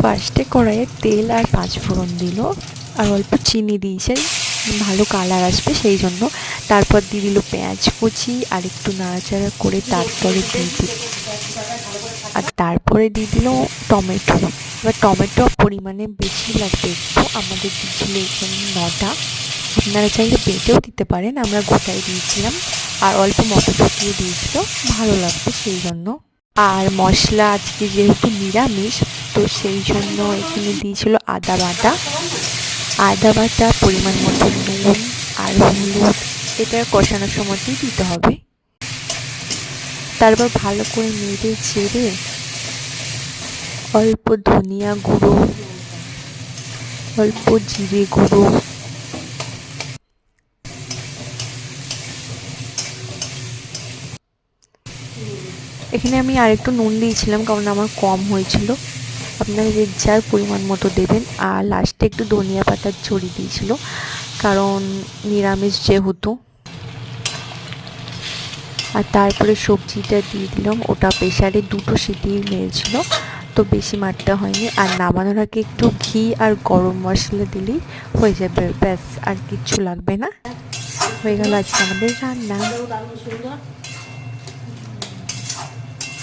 ফার্স্টে কড়াইয়ে তেল আর পাঁচফোড়ন দিল, আর অল্প চিনি দিয়েছে, ভালো কালার আসবে সেই জন্য। তারপর দিয়ে দিল পেঁয়াজ কুচি, আর একটু নাড়াচাড়া করে তারপরে তারপরে দিয়ে দিল টমেটো। এবার টমেটো পরিমাণে বেশি লাগবে একটু, আমাদের দিয়েছিল এখানে 9টা। আপনারা চাইলে বেটেও দিতে পারেন, আমরা গোটাই দিয়েছিলাম। আর অল্প মটরশুঁটিও দিয়েছিল, ভালো লাগবে সেই জন্য। আর মশলা আজকে যেহেতু নিরামিষ, তো সেই জন্য এখানে দিয়েছিল আদা বাটা, পরিমাণ মতো নুন আর হলুদ। এটা কষানোর সময়তেই দিতে হবে। তারপর ভালো করে নেড়ে চেড়ে অল্প ধনিয়া গুঁড়ো, অল্প জিরে গুঁড়ো, এখানে আমি আরেকটু নুন দিয়েছিলাম কারণ আমার কম হয়েছিল, আপনারা যে যার পরিমাণ মতো দেবেন। আর লাস্টে একটু ধনিয়া পাতার ছড়িয়ে দিয়েছিল, কারণ নিরামিষ যেহেতু। আর তারপরে সবজিটা দিয়ে দিলাম, ওটা প্রেসারে 2টো সিটি মেরেছিল, তো বেশি মারতে হয়নি। আর নামানোর আগে একটু ঘি আর গরম মশলা দিলেই হয়ে যাবে, ব্যাস আর কিচ্ছু লাগবে না। হয়ে গেল আজকে আমাদের রান্না।